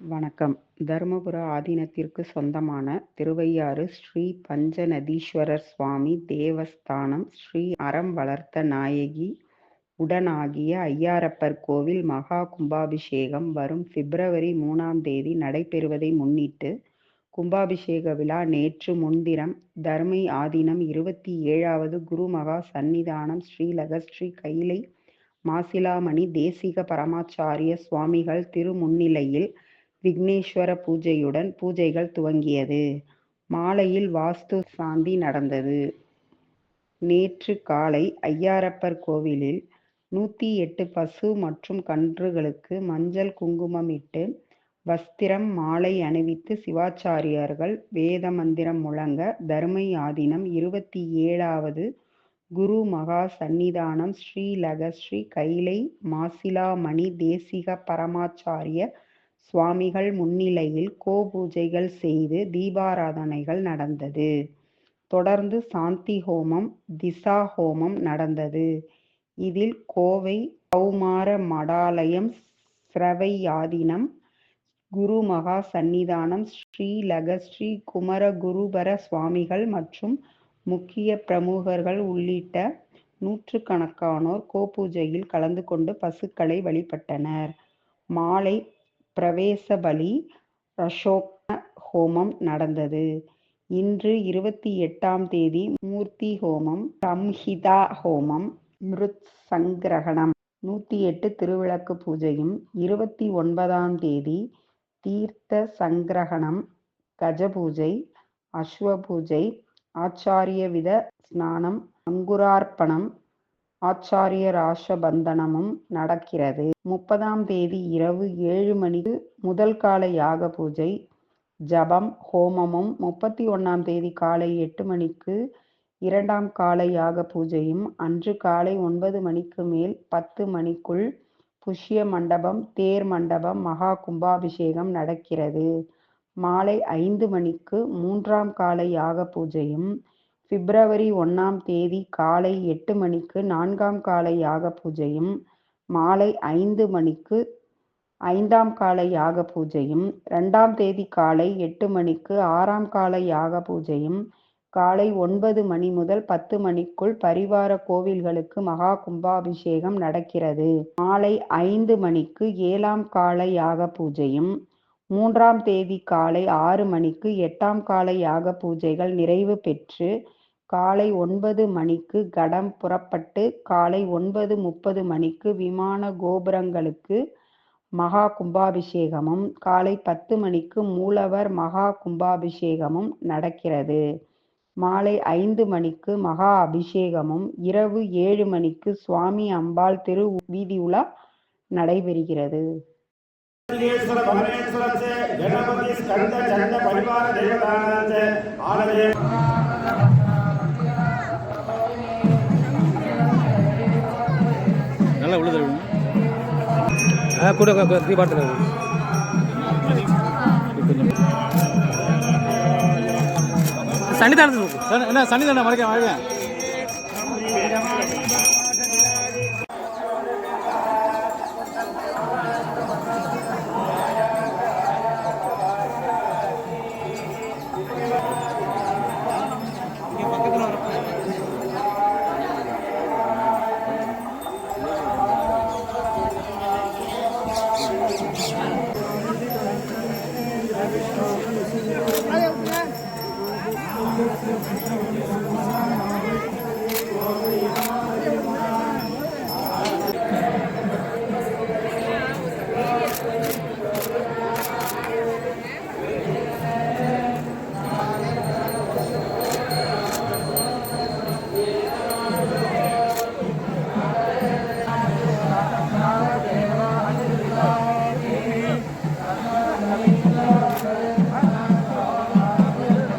வணக்கம். தருமபுர ஆதீனத்திற்கு சொந்தமான திருவையாறு ஸ்ரீ பஞ்சநதீஸ்வரர் சுவாமி தேவஸ்தானம் ஸ்ரீ அறம் வளர்த்த நாயகி உடனாகிய ஐயாறப்பர் கோவில் மகா கும்பாபிஷேகம் வரும் பிப்ரவரி 3ஆம் தேதி நடைபெறுவதை முன்னிட்டு கும்பாபிஷேக விழா நேற்று முன்தினம் தர்மை ஆதீனம் 27வது குருமகா சந்நிதானம் ஸ்ரீ கைலை மாசிலாமணி தேசிக பரமாச்சாரிய சுவாமிகள் திருமுன்னிலையில் விக்னேஸ்வர பூஜையுடன் பூஜைகள் துவங்கியது. மாலையில் வாஸ்து சாந்தி நடந்தது. நேற்று காலை ஐயாறப்பர் கோவிலில் 108 பசு மற்றும் கன்றுகளுக்கு மஞ்சள் குங்குமமிட்டு வஸ்திரம் மாலை அணிவித்து சிவாச்சாரியார்கள் வேத மந்திரம் முழங்க தர்மை ஆதீனம் 27வது குரு மகா சந்நிதானம் ஸ்ரீ கைலை மாசிலாமணி தேசிக பரமாச்சாரிய சுவாமிகள் முன்னிலையில் கோபூஜைகள் செய்து தீபாராதனைகள் நடந்தது. தொடர்ந்து சாந்தி ஹோமம் திசா ஹோமம் நடந்தது. இதில் கோவை கௌமார மடாலயம் ஸ்ரவையாதீனம் குரு மகா சந்நிதானம் ஸ்ரீ குமரகுருபர சுவாமிகள் மற்றும் முக்கிய பிரமுகர்கள் உள்ளிட்ட நூற்றுக்கணக்கானோர் கோபூஜையில் கலந்து கொண்டு பசுக்களை வழிபட்டனர். மாலை பிரவேச பலி ரஷோக்ன ஹோமம் நடந்தது. இன்று 28ஆம் தேதி மூர்த்தி ஹோமம் சம்ஹிதா ஹோமம் மிருத் சங்கிரகணம் 108 திருவிளக்கு பூஜையும் 29ஆம் தேதி தீர்த்த சங்கிரகணம் கஜபூஜை அஸ்வ பூஜை ஆச்சாரிய வித ஸ்நானம் அங்குரார்ப்பணம் ஆச்சாரிய ராஷபந்தனமும் நடக்கிறது. 30ஆம் தேதி இரவு 7 மணிக்கு முதல் கால யாக பூஜை ஜபம் ஹோமமும் 31ஆம் தேதி காலை 8 மணிக்கு 2ஆம் கால யாக பூஜையும் அன்று காலை 9 மணிக்கு மேல் 10 மணிக்குள் புஷ்ய மண்டபம் தேர் மண்டபம் மகா கும்பாபிஷேகம் நடக்கிறது. மாலை 5 மணிக்கு 3ஆம் கால யாக பூஜையும் பிப்ரவரி 1ஆம் தேதி காலை 8 மணிக்கு 4ஆம் கால யாக பூஜையும் மாலை 5 மணிக்கு 5ஆம் கால யாக பூஜையும் 2ஆம் தேதி காலை 8 மணிக்கு 6ஆம் கால யாக பூஜையும் காலை 9 மணி முதல் 10 மணிக்குள் பரிவார கோவில்களுக்கு மகா கும்பாபிஷேகம் நடக்கிறது. மாலை 5 மணிக்கு 7ஆம் கால யாக பூஜையும் 3ஆம் தேதி காலை 6 மணிக்கு 8ஆம் கால யாக பூஜைகள் நிறைவு பெற்று காலை 9 மணிக்கு கடம் புறப்பட்டு காலை 9:30 மணிக்கு விமான கோபுரங்களுக்கு மகா கும்பாபிஷேகமும் காலை 10 மணிக்கு மூலவர் மகா கும்பாபிஷேகமும் நடக்கிறது. மாலை 5 மணிக்கு மகா அபிஷேகமும் இரவு 7 மணிக்கு சுவாமி அம்பாள் திரு வீதி உலா நடைபெறுகிறது. நல்லா உள்ளது கூட பார்த்து சன்னிதானத்துக்கு என்ன சன்னிதானம் மறைக்க